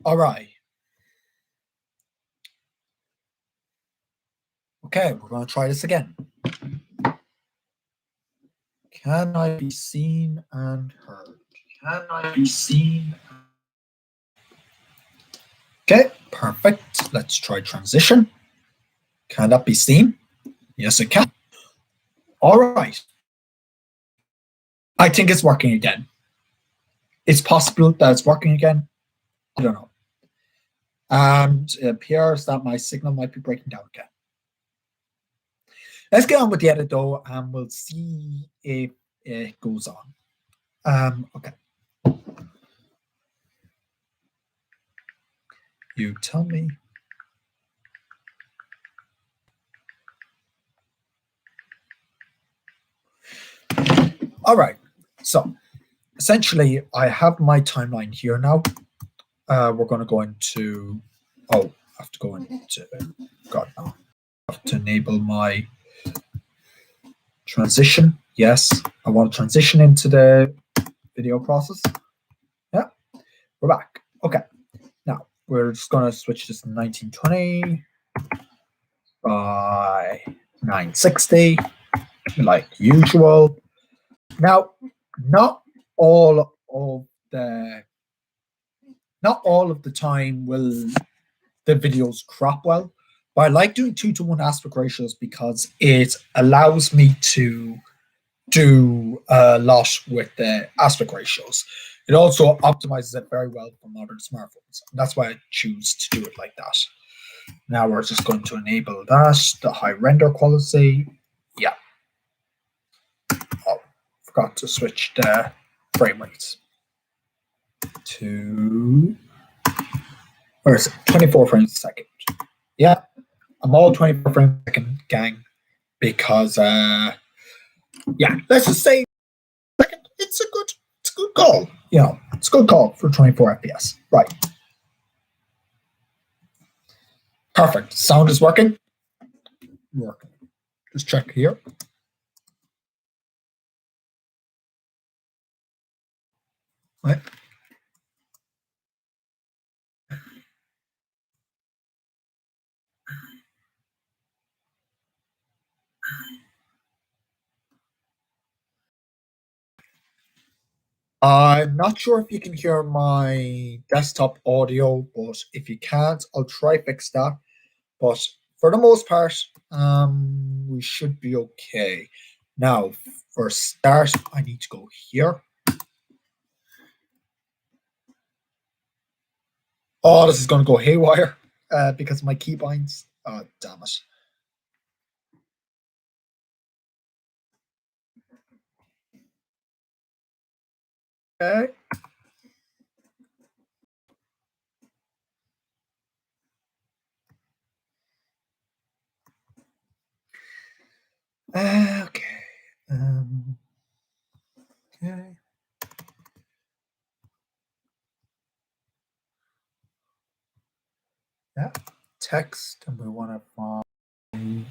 All right. Okay, we're going to try this again. Can I be seen and heard? Can I be seen? Okay, perfect. Let's try transition. Can that be seen? Yes, it can. All right. I think it's working again. It's possible that it's working again. I don't know. And it appears that my signal might be breaking down again. Let's get on with the edit though, and we'll see if it goes on. Okay. You tell me. All right. So essentially, I have my timeline here now. We're going to go into. Oh, I have to go into. God, no. I have to enable my transition. Yes, I want to transition into the video process. Yeah, we're back. Okay. Now we're just going to switch this to 1920 by 960, like usual. Now, not all of the time will the videos crop well, but I like doing 2:1 aspect ratios because it allows me to do a lot with the aspect ratios. It also optimizes it very well for modern smartphones. And that's why I choose to do it like that. Now we're just going to enable that, the high render quality. Yeah. Oh, forgot to switch the frame rates to, where is it? 24 frames a second. Yeah, I'm all 24 frames a second, gang, because yeah, let's just say it's a good call. You know, it's a good call for 24 FPS. Right. Perfect. Sound is working. Working. Just check here. Right. I'm not sure if you can hear my desktop audio, but if you can't, I'll try fix that. But for the most part, we should be okay. Now, for start, I need to go here. Oh, this is going to go haywire because of my keybinds. Oh, damn it. Okay. Okay. Okay. Yeah. Text, and we want to find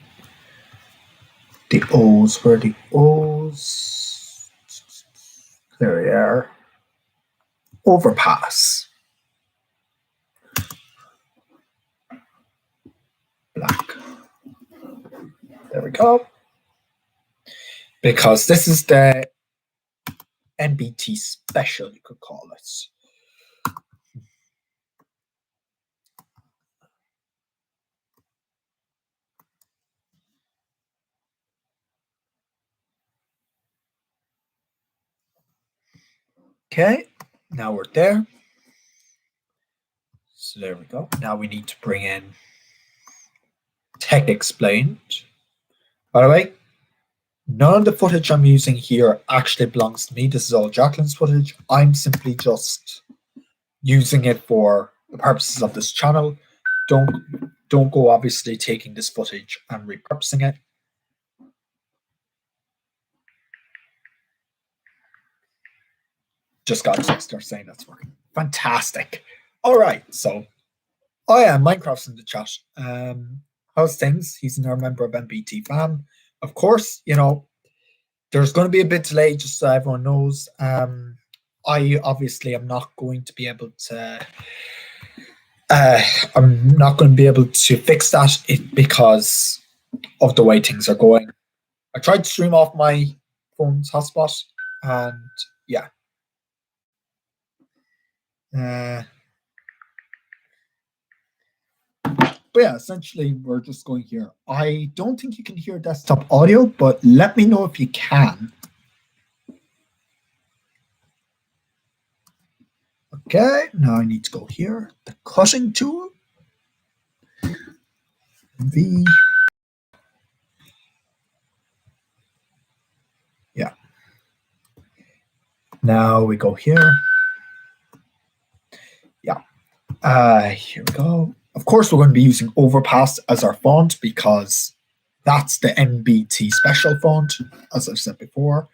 the O's. Where are the O's? There we are. Overpass. Black. There we go. Because this is the NBT special, you could call it. Okay, now we're there. So there we go. Now we need to bring in Tech Explained. By the way, none of the footage I'm using here actually belongs to me. This is all Jacqueline's footage. I'm simply just using it for the purposes of this channel. Don't go obviously taking this footage and repurposing it. Just got a text there saying that's working. Fantastic. All right, so Minecraft's in the chat. How's things? He's another member of NBTFAM. Of course, you know, there's going to be a bit delay, just so everyone knows. I obviously am not going to be able to I'm not going to be able to fix that because of the way things are going. I tried to stream off my phone's hotspot, and yeah. But yeah, essentially, we're just going here. I don't think you can hear desktop audio, but let me know if you can. Okay, now I need to go here. The cutting tool. V. Yeah. Now we go here. Yeah. Here we go. Of course, we're going to be using Overpass as our font because that's the NBT special font, as I've said before.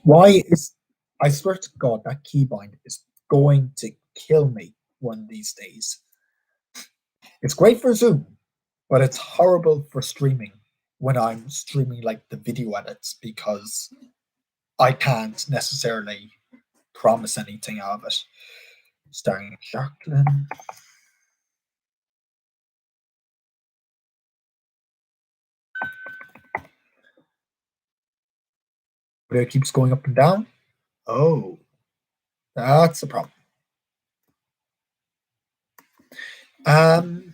Why is, I swear to God, that keybind is going to kill me one of these days. It's great for Zoom, but it's horrible for streaming when I'm streaming like the video edits because I can't necessarily promise anything of it. Starring Jacqueline. But it keeps going up and down. Oh, that's a problem. Um,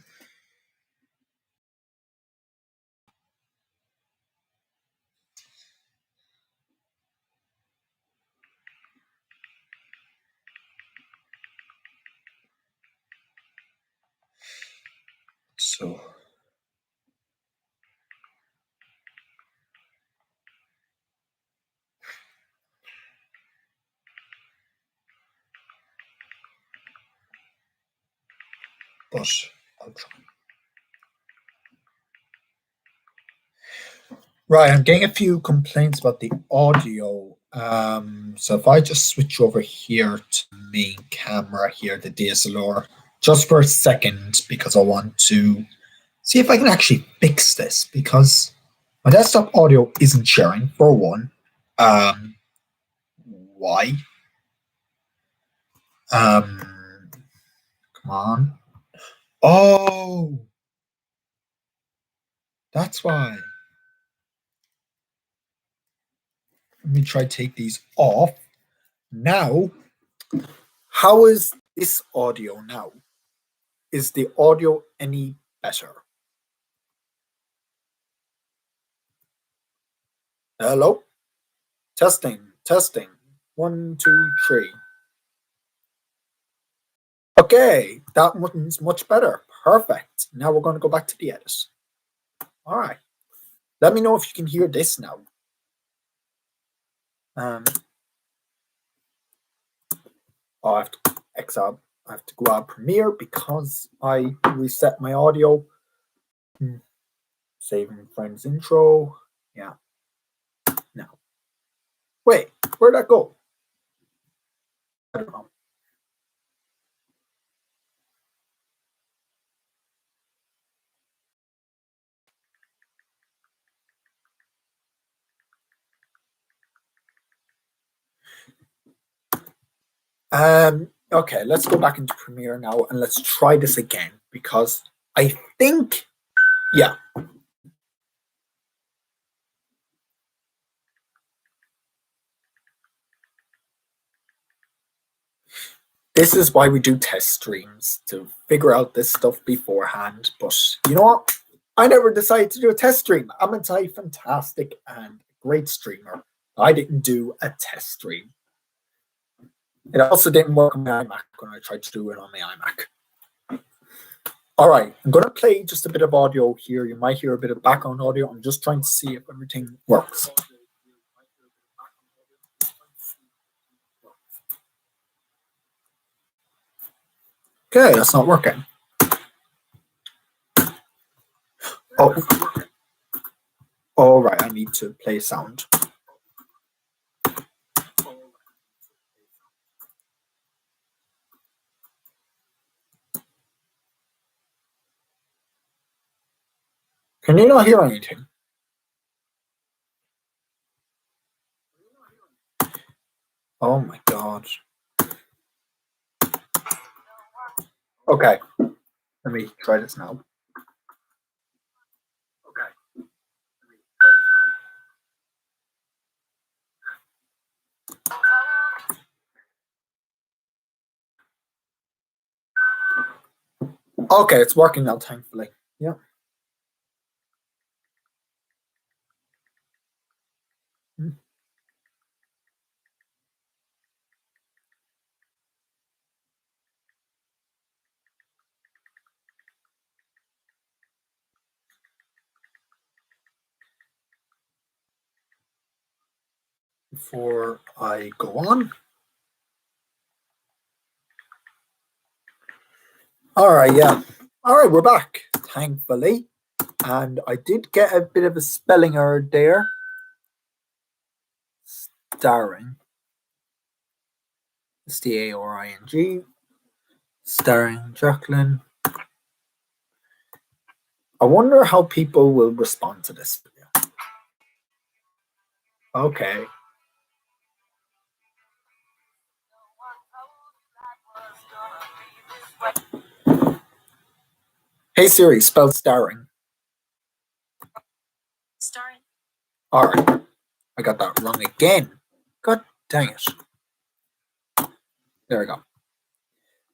so but I'll try. Right, I'm getting a few complaints about the audio. So if I just switch over here to main camera here, the DSLR, just for a second, because I want to see if I can actually fix this, because my desktop audio isn't sharing, for one. Why? Come on. Oh, that's why. Let me try to take these off. Now, how is this audio now? Is the audio any better? Hello? Testing, testing. 1, 2, 3. Okay, that one's much better. Perfect. Now we're going to go back to the edit. All right. Let me know if you can hear this now. I have to exit. I have to go out of Premiere because I reset my audio. Saving friends intro. Yeah. Now. Wait, where'd that go? I don't know. Okay, let's go back into Premiere now and let's try this again because I think, yeah. This is why we do test streams, to figure out this stuff beforehand. But you know what? I never decided to do a test stream. I'm a fantastic and great streamer. I didn't do a test stream. It also didn't work on my iMac when I tried to do it on my iMac. All right, I'm going to play just a bit of audio here. You might hear a bit of background audio. I'm just trying to see if everything works. Okay, that's not working. Oh, all right, I need to play sound. Can you not hear anything? Oh my god. Okay, let me try this now. Okay. Okay, it's working now, thankfully. Yeah. Before I go on. All right, yeah. All right, we're back, thankfully. And I did get a bit of a spelling error there. Starring. Staring. Starring Jacqueline. I wonder how people will respond to this video. Okay. Hey Siri, spell starring. Starring. All right. I got that wrong again. God dang it. There we go.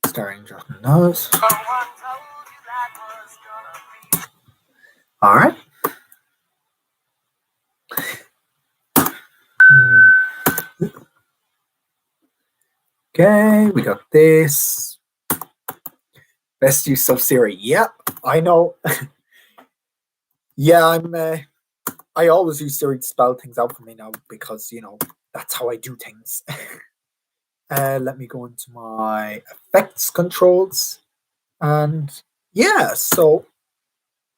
Starring Jacqueline Knows. All right. Okay, we got this. Best use of Siri. Yep, I know. Yeah, I always use Siri to spell things out for me now because that's how I do things. Let me go into my effects controls, and yeah, so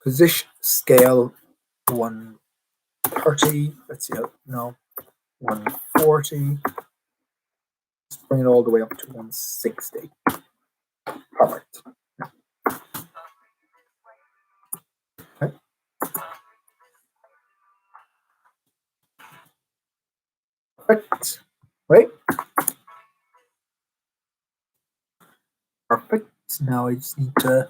position scale 130. Let's see, no, 140. Let's bring it all the way up to 160. Perfect. Okay. Perfect. Wait. Perfect. Now I just need to.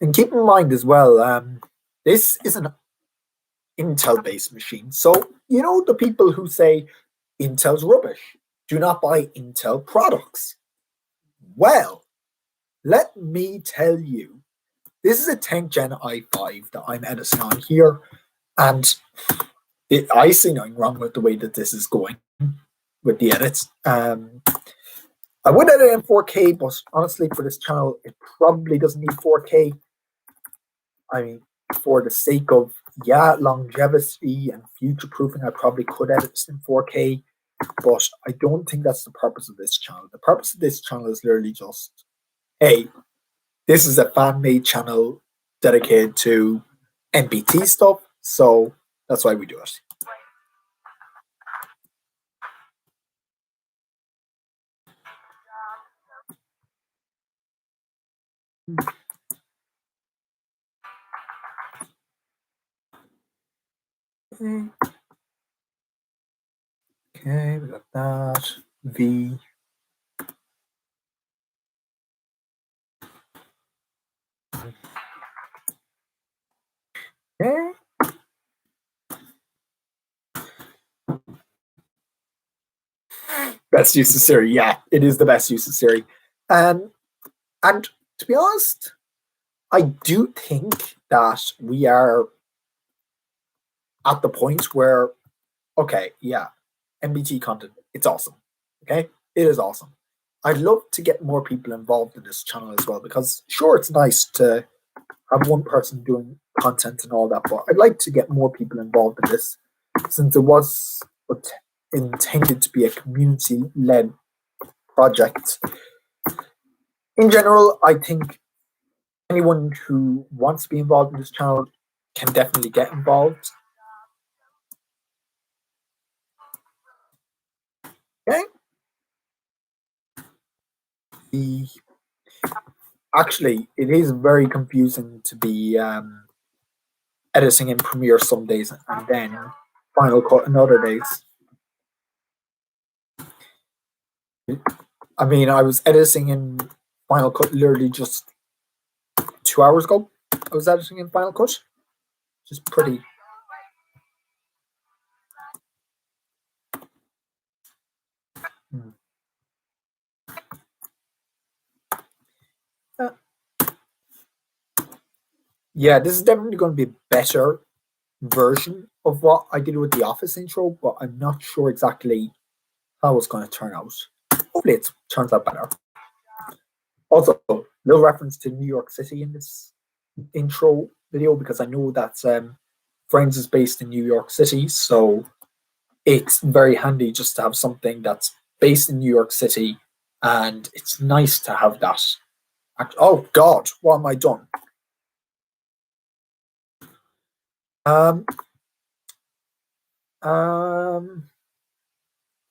And keep in mind as well, this is an Intel-based machine. So, the people who say Intel's rubbish, do not buy Intel products. Well, let me tell you, this is a 10th Gen i5 that I'm editing on here, and I see nothing wrong with the way that this is going with the edits. I would edit in 4K, but honestly, for this channel, it probably doesn't need 4K. I mean, for the sake of longevity and future proofing, I probably could edit this in 4K, but I don't think that's the purpose of this channel. The purpose of this channel is literally just, hey, this is a fan-made channel dedicated to NBT stuff, so that's why we do it. Okay, we got that. V. Okay. Best use of Siri. Yeah, it is the best use of Siri. And to be honest, I do think that we are at the point where, okay, yeah, NBT content, it's awesome. Okay, it is awesome. I'd love to get more people involved in this channel as well because, sure, it's nice to have one person doing content and all that, but I'd like to get more people involved in this since it was intended to be a community-led project. In general, I think anyone who wants to be involved in this channel can definitely get involved. Okay. the actually, it is very confusing to be editing in Premiere some days and then Final Cut in other days. I mean, I was editing in Final Cut literally just 2 hours ago. I was editing in Final Cut, which is pretty. Yeah, this is definitely going to be a better version of what I did with the Office intro, but I'm not sure exactly how it's going to turn out. Hopefully, it turns out better. Also, little reference to New York City in this intro video because I know that Friends is based in New York City, so it's very handy just to have something that's based in New York City, and it's nice to have that. Oh God, what am I done?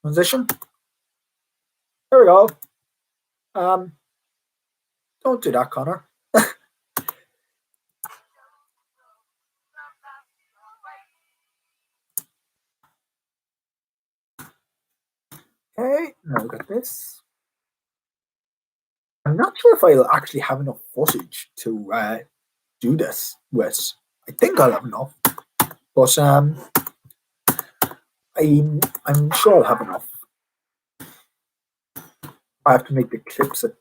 Transition. There we go. Don't do that, Connor. Okay, now we got this. I'm not sure if I'll actually have enough footage to do this with. I think I'll have enough, but I'm sure I'll have enough. I have to make the clips a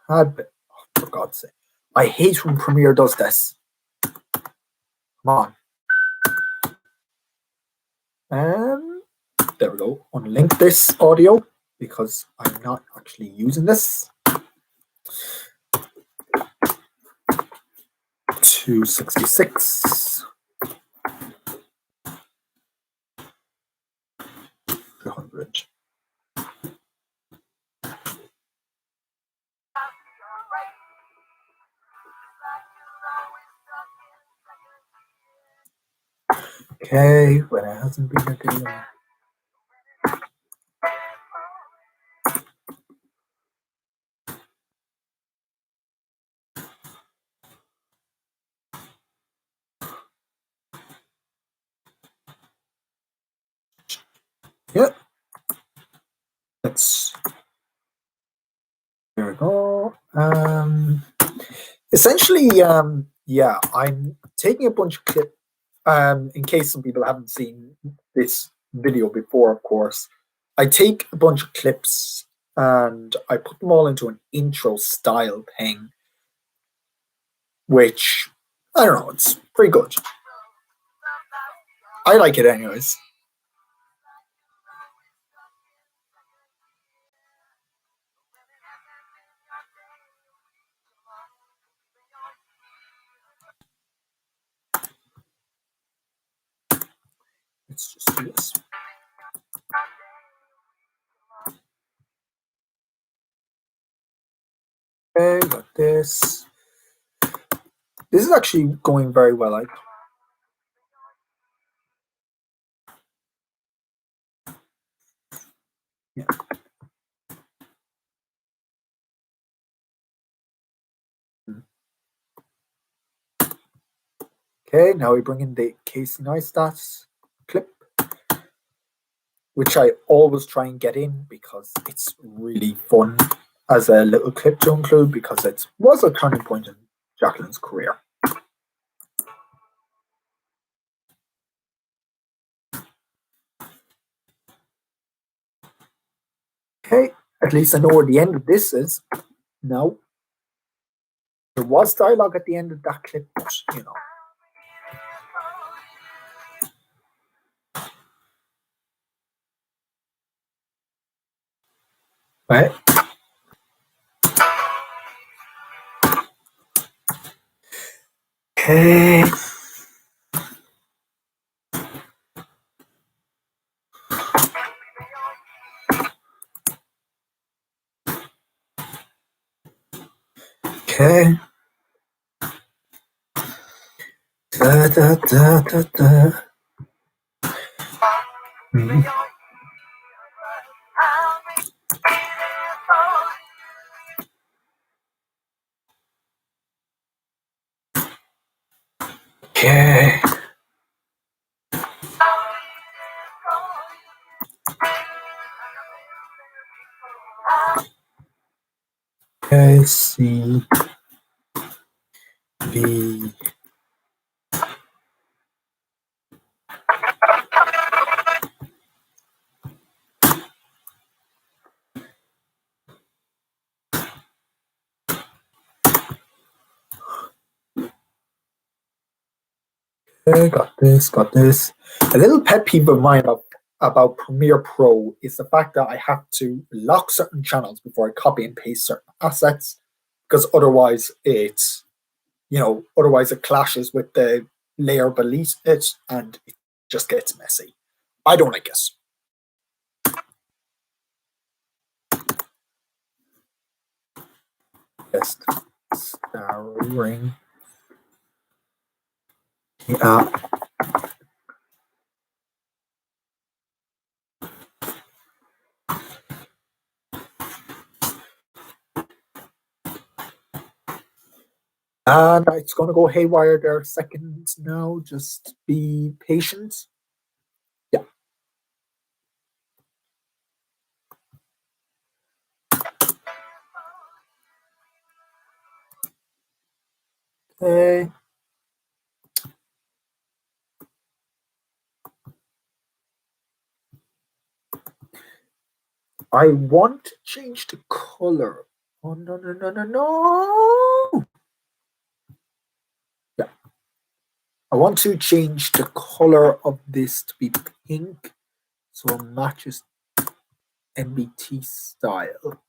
tad bit. Oh, for God's sake! I hate when Premiere does this. Come on. There we go. Unlink this audio because I'm not actually using this. 266. 300. Okay, when it hasn't been a day. Yep. There we go. Essentially, yeah, I'm taking a bunch of clips. In case some people haven't seen this video before, of course, I take a bunch of clips and I put them all into an intro style thing, which I don't know, it's pretty good. I like it anyways. Let's just do this. Okay, got this. This is actually going very well. Yeah. Okay, now we bring in the Casey Neistat clip, which I always try and get in because it's really fun as a little clip to include because it was a turning point in Jacqueline's career. Okay, at least I know where the end of this is. Now, there was dialogue at the end of that clip, but you know. Right. Okay. Okay. Da, da, da, da, da. Mm-hmm. Okay. A, C, B. Okay, got this, got this. A little pet peeve of mine about Premiere Pro is the fact that I have to lock certain channels before I copy and paste certain assets, because otherwise otherwise it clashes with the layer beneath it and it just gets messy. I don't like it. Just starring. Yeah. And it's going to go haywire there a second now. Just be patient. Yeah. Okay. I want to change the color. Oh, no, no, no, no, no. Yeah. I want to change the color of this to be pink so it matches NBT style.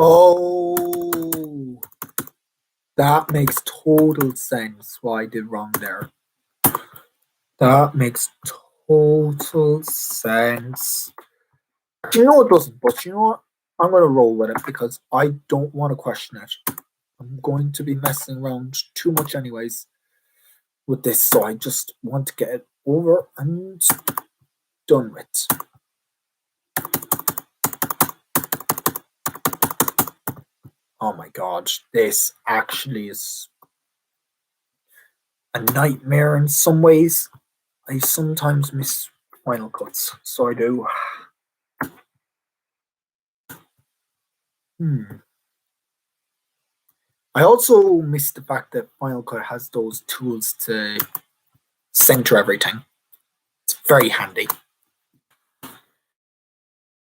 Oh, that makes total sense why I did wrong there. That makes total sense. Do you know it doesn't? But you know what? I'm going to roll with it because I don't want to question it. I'm going to be messing around too much anyways with this, so I just want to get it over and done with. Oh my god, this actually is a nightmare in some ways. I sometimes miss Final Cuts, so I do. I also miss the fact that Final Cut has those tools to center everything. It's very handy.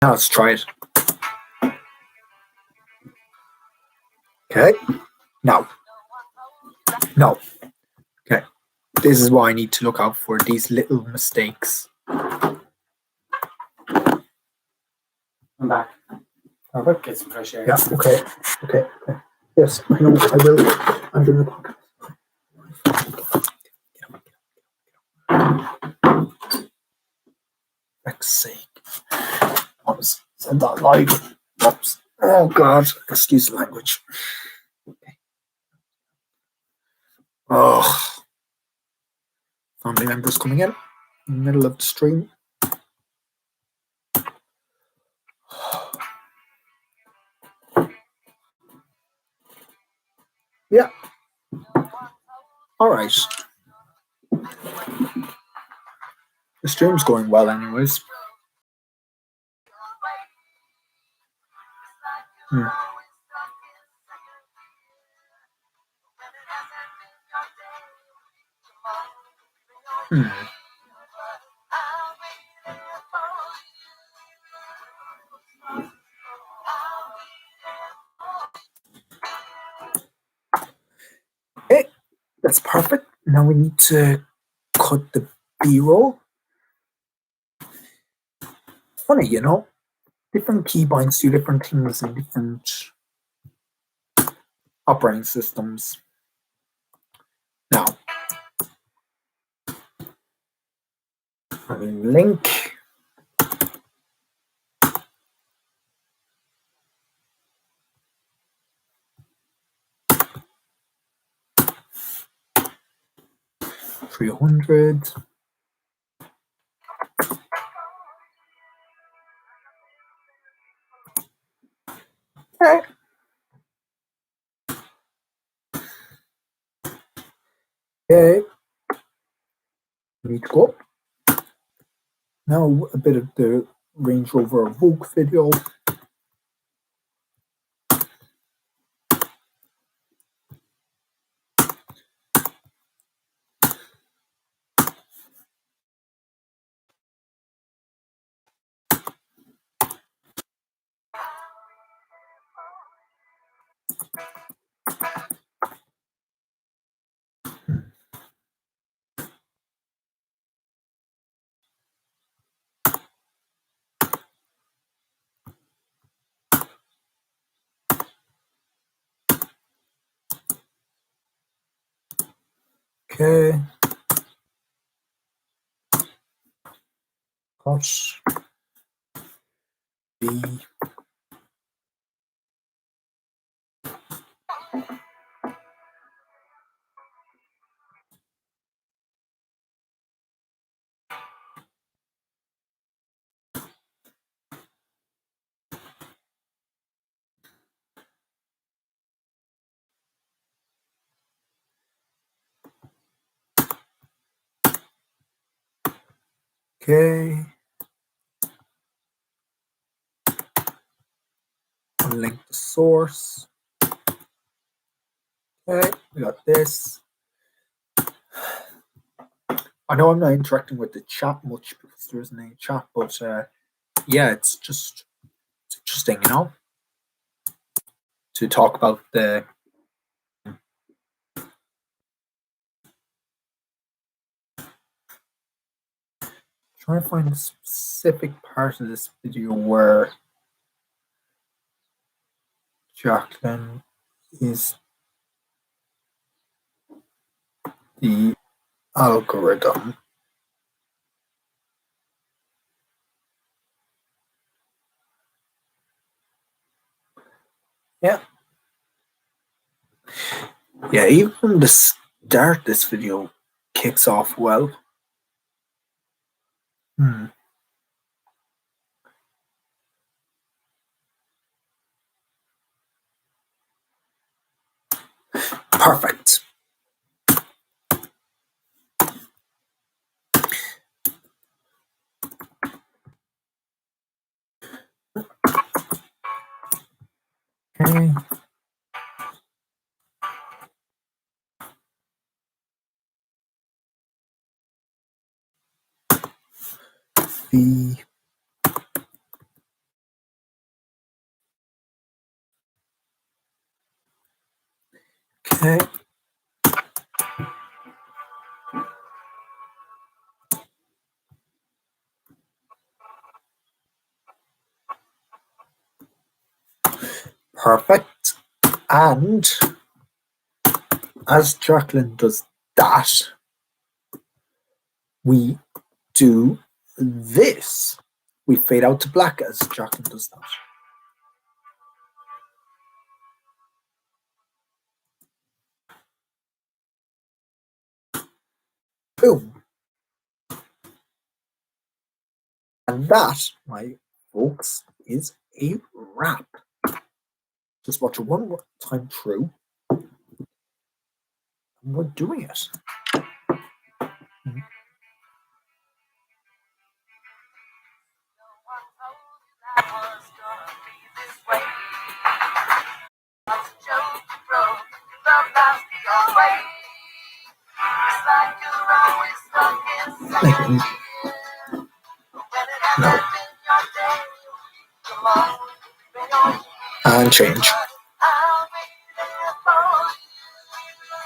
Now let's try it. Okay. No. No. Okay. This is what I need to look out for, these little mistakes. I'm back. Perfect. Get some fresh air. Yeah, okay. Okay. Yes, I know, I will. I'm doing the podcast. For heck's sake. I said that live. Oops. Oh god. Excuse the language. Okay. Oh. Family members coming in the middle of the stream. Yeah. All right. The stream's going well, anyways. Hmm. Okay, that's perfect. Now we need to cut the B-roll. Funny, you know, different keybinds do different things in different operating systems. Now, having link. $300. Okay. Okay. Need to go up. Now a bit of the Range Rover Evoque video. Okay. Cut. B. Okay. Link the source. Okay, we got this. I know I'm not interacting with the chat much because there isn't any chat, but yeah, it's interesting, you know, to talk about the trying to find a specific part of this video where Jacqueline is the algorithm. Yeah. Yeah, even from the start, this video kicks off well. Perfect. Okay. The okay. Perfect. And as Jacqueline does that, we do this. We fade out to black as Jacqueline does that. Boom. And that, my folks, is a wrap. Just watch it one more time through. And we're doing it. No. And change.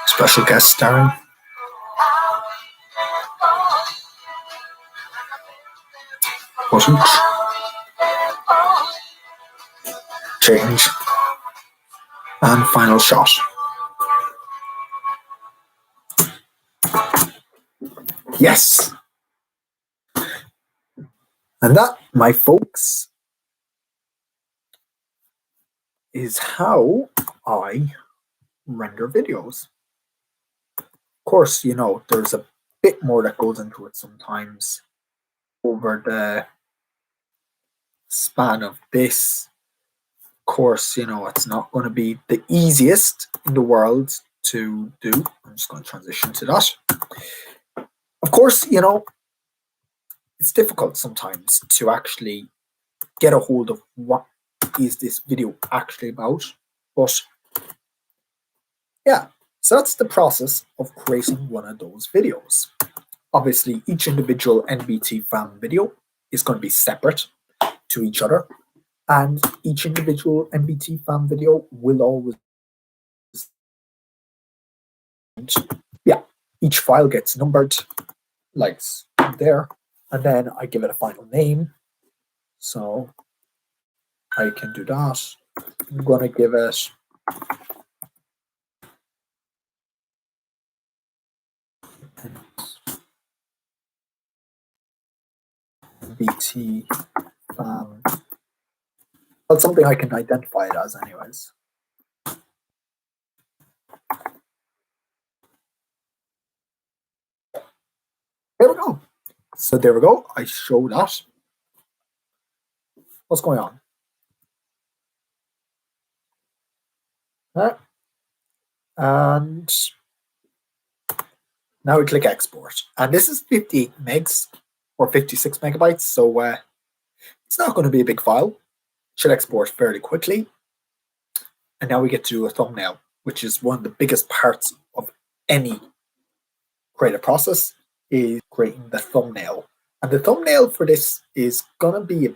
Special guest starring. Wasn't. Change. And final shot. Yes. And that, my folks, is how I render videos. Of course, you know, there's a bit more that goes into it sometimes over the span of this. Of course, you know, it's not going to be the easiest in the world to do. I'm just going to transition to that. Of course, you know, it's difficult sometimes to actually get a hold of what is this video actually about. But yeah, so that's the process of creating one of those videos. Obviously, each individual NBTFAM video is going to be separate to each other, and each individual NBTFAM video will always, yeah, each file gets numbered like there, and then I give it a final name. So I can do that. I'm going to give it NBT. That's something I can identify it as, anyways. There we go. So there we go. I show that. What's going on? And now we click export. And this is 58 megs or 56 megabytes. So it's not going to be a big file. It should export fairly quickly. And now we get to do a thumbnail, which is one of the biggest parts of any creative process, is creating the thumbnail. And the thumbnail for this is going to be a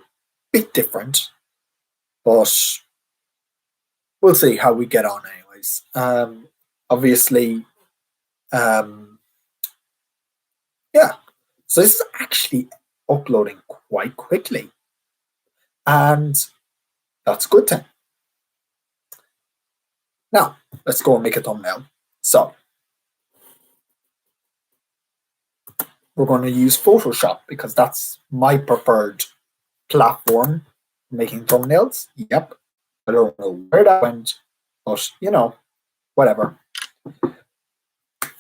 bit different, but we'll see how we get on anyways. Obviously, yeah. So this is actually uploading quite quickly. And that's a good thing. Now, let's go and make a thumbnail. So we're going to use Photoshop because that's my preferred platform for making thumbnails. Yep. I don't know where that went, but you know, whatever.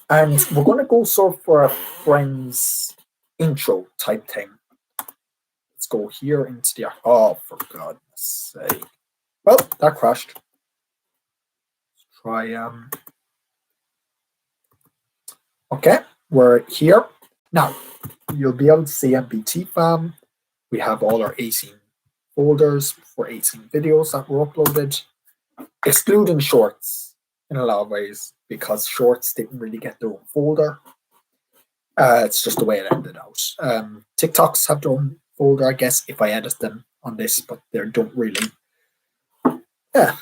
And we're going to go sort of for a friend's intro type thing. Let's go here into the, oh, for God's sake. Well, that crashed. Let's try, okay, we're here. Now, you'll be able to see NBTFAM. We have all our 18 folders for 18 videos that were uploaded, excluding shorts in a lot of ways, because shorts didn't really get their own folder. It's just the way it ended out. TikToks have their own folder, I guess, if I edit them on this, but they don't really. Yeah.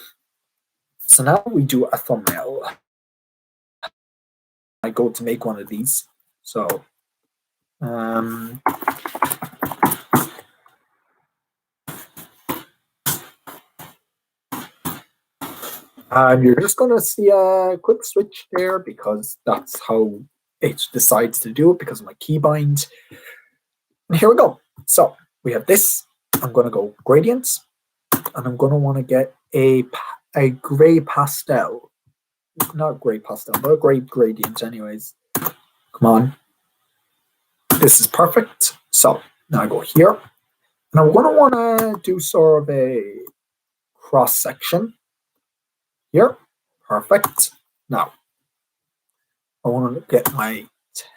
So now we do a thumbnail. I go to make one of these. So and you're just going to see a quick switch there because that's how it decides to do it because of my keybind. And here we go. So we have this. I'm going to go gradients, and I'm going to want to get a gray pastel. Not gray pastel, but a gray gradient anyways. Come on. This is perfect. So now I go here. And I'm going to want to do sort of a cross section here. Perfect. Now, I want to get my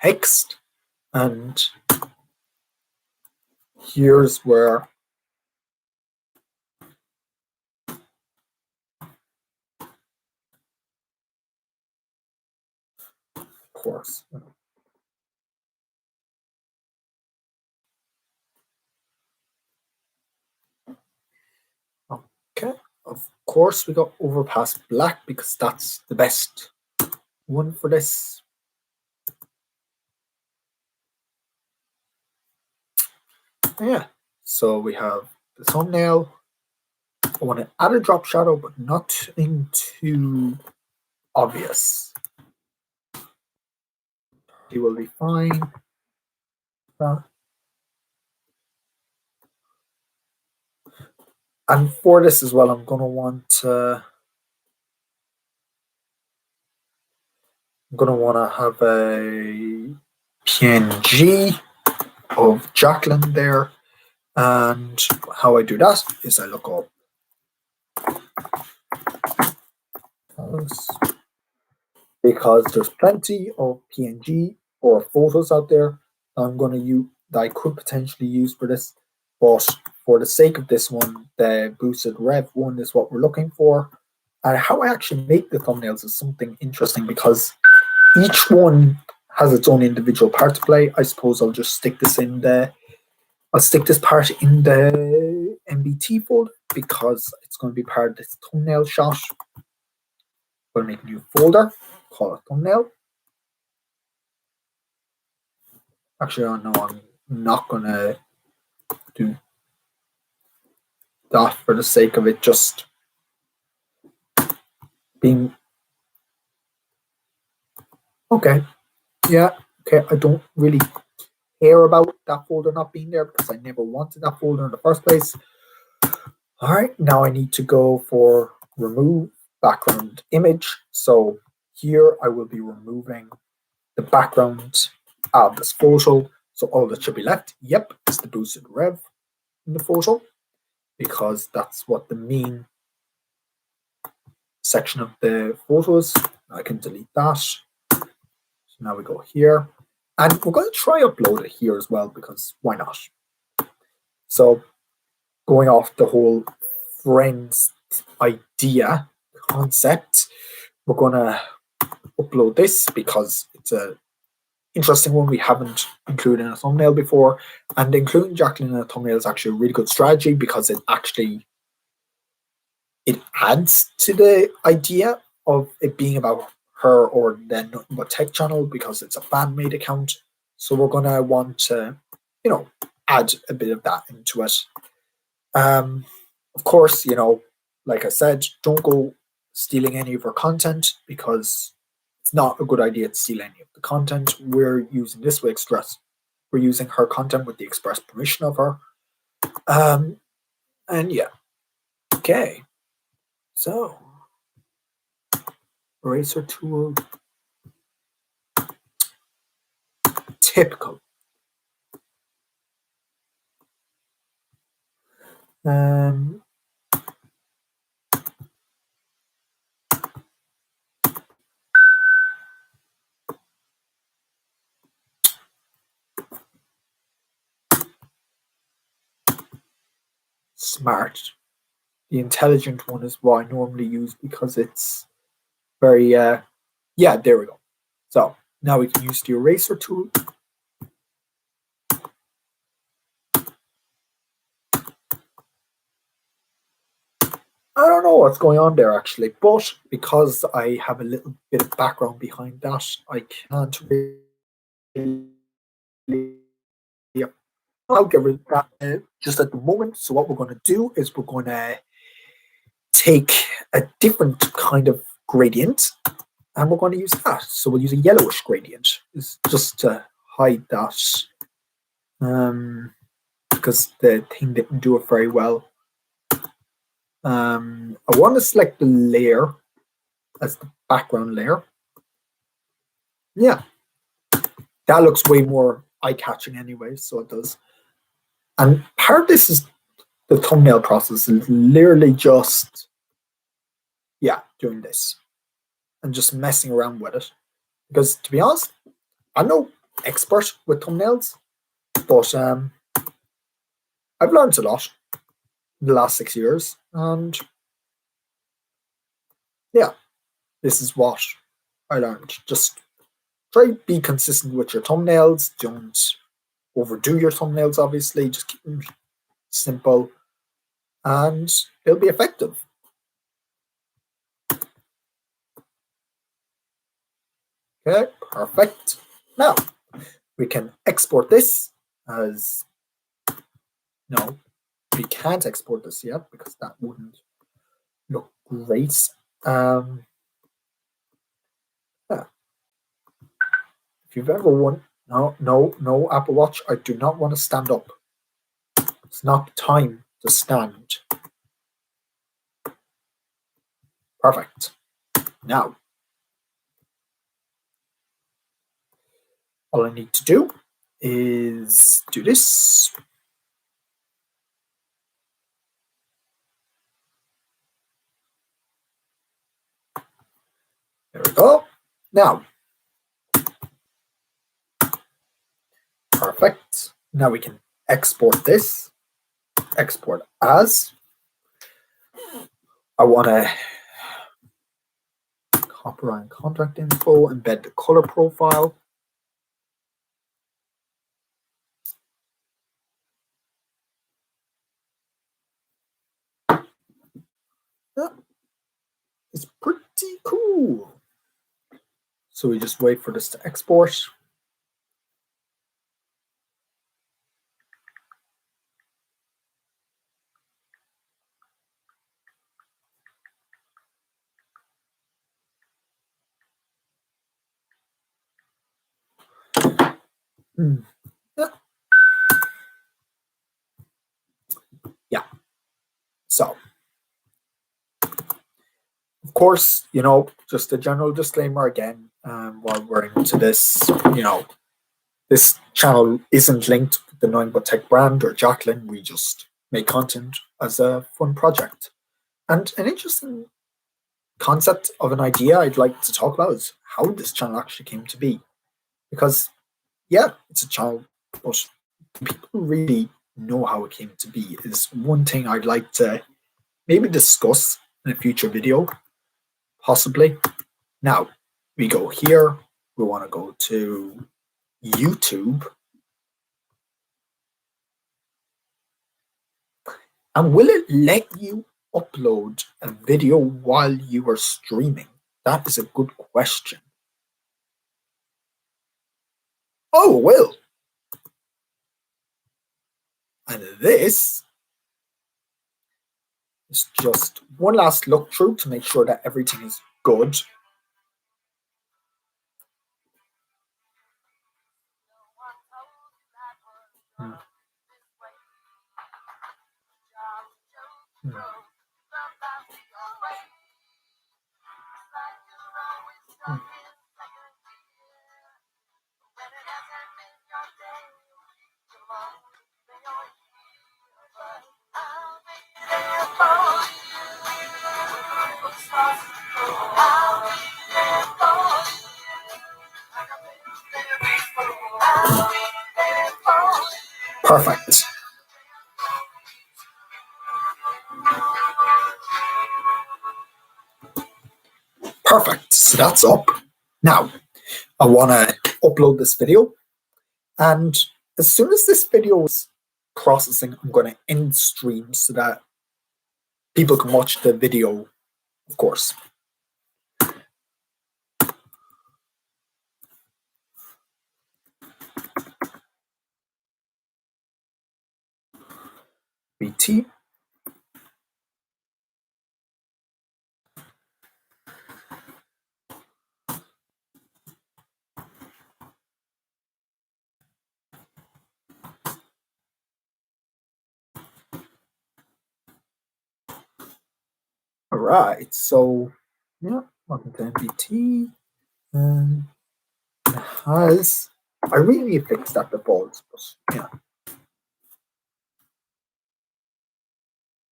text, and here's where of course. Okay, of course we got overpass black because that's the best one for this. Yeah, so we have the thumbnail. I want to add a drop shadow, but not too obvious. It will be fine. And for this as well, I'm gonna want to have a PNG of Jacqueline there. And how I do that is I look up because there's plenty of PNG or photos out there I'm going to use that I could potentially use for this. But for the sake of this one, the boosted rev one is what we're looking for. And how I actually make the thumbnails is something interesting because each one has its own individual part to play. I suppose I'll just stick this in the I'll stick this part in the NBT folder because it's going to be part of this thumbnail shot. I'm going to make a new folder, call it thumbnail. Actually, I know I'm not going to do that for the sake of it just being okay. Yeah, okay. I don't really care about that folder not being there because I never wanted that folder in the first place. All right, now I need to go for remove background image. So here I will be removing the background of this photo. So all that should be left, yep, is the boosted rev in the photo because that's what the main section of the photo is. I can delete that. So now we go here. And we're going to try upload it here as well because why not? So going off the whole friends idea concept, we're going to upload this because it's a interesting one we haven't included in a thumbnail before, and including Jacqueline in a thumbnail is actually a really good strategy because it adds to the idea of it being about her or then nothing but tech channel because it's a fan made account. So we're gonna want to, add a bit of that into it. Of course, like I said, don't go stealing any of her content because it's not a good idea to steal any of the content. We're using this with express. We're using her content with the express permission of her. And yeah. Okay. So eraser tool. Typical. Smart. The intelligent one is what I normally use because it's very yeah, there we go. So now we can use the eraser tool. I don't know what's going on there actually, but because I have a little bit of background behind that, I can't really I'll get rid of that just at the moment. So what we're going to do is we're going to take a different kind of gradient and we're going to use that. So we'll use a yellowish gradient. It's just to hide that because the thing didn't do it very well. I want to select the layer as the background layer. Yeah, that looks way more eye-catching anyway, so it does. And part of this is the thumbnail process is literally just, doing this and just messing around with it. Because to be honest, I'm no expert with thumbnails, but I've learned a lot in the last 6 years. And yeah, this is what I learned. Just try to be consistent with your thumbnails. Don't overdo your thumbnails, obviously. Just keep them simple and it'll be effective. Okay, perfect. Now we can export this as no, we can't export this yet because that wouldn't look great. Yeah. If you've ever No, no, no, Apple Watch. I do not want to stand up. It's not time to stand. Perfect. Now, all I need to do is do this. There we go. Now, perfect. Now we can export this. Export as. I want to copyright contact info, embed the color profile. Yeah, it's pretty cool. So we just wait for this to export. Yeah. So, of course, just a general disclaimer again, while we're into this, this channel isn't linked with the Knowing But Tech brand or Jacqueline. We just make content as a fun project. And an interesting concept of an idea I'd like to talk about is how this channel actually came to be. Because, yeah, it's a channel, but people really know how it came to be is one thing I'd like to maybe discuss in a future video, possibly. Now, we go here, we want to go to YouTube. And will it let you upload a video while you are streaming? That is a good question. Oh, it will. And this is just one last look through to make sure that everything is good. Hmm. Hmm. Hmm. Perfect. Perfect. So that's up. Now, I want to upload this video. And as soon as this video is processing, I'm going to end stream so that people can watch the video, of course. BT. All right, so yeah, welcome to NBT. And it has, I really need to fix that default, but yeah.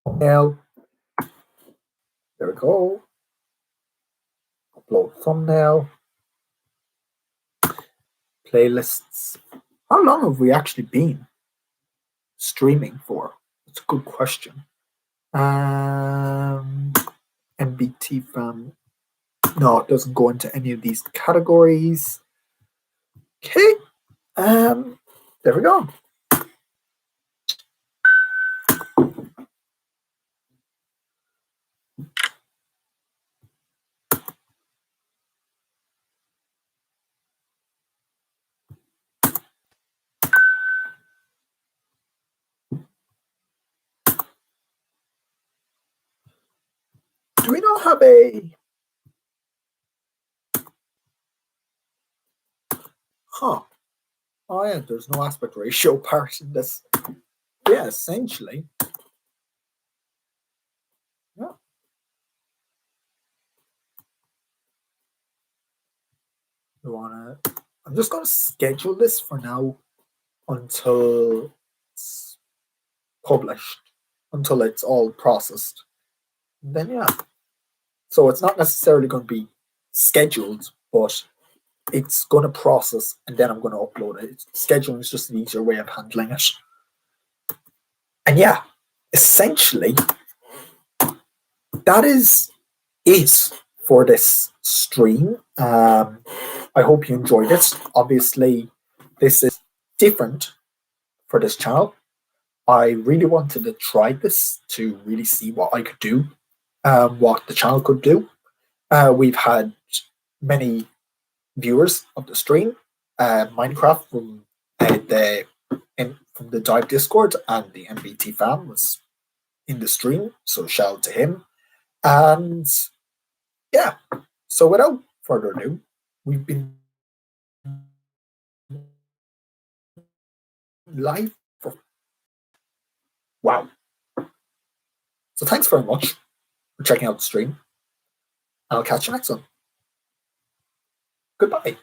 Thumbnail. There we go. Upload thumbnail. Playlists. How long have we actually been streaming for? That's a good question. NBTFAM. No, it doesn't go into any of these categories. Okay. There we go. Do we not have a... Huh. Oh yeah, there's no aspect ratio part in this. Yeah, essentially. Yeah. I'm just gonna schedule this for now until it's published, until it's all processed. And then yeah. So it's not necessarily gonna be scheduled, but it's gonna process and then I'm gonna upload it. Scheduling is just an easier way of handling it. And yeah, essentially that is it for this stream. I hope you enjoyed it. Obviously, this is different for this channel. I really wanted to try this to really see what I could do, what the channel could do. We've had many viewers of the stream, Minecraft from the Dive Discord, and the NBT Fam was in the stream, so shout out to him. And yeah, so without further ado, we've been live for wow. So thanks very much for checking out the stream. I'll catch you next one. Goodbye.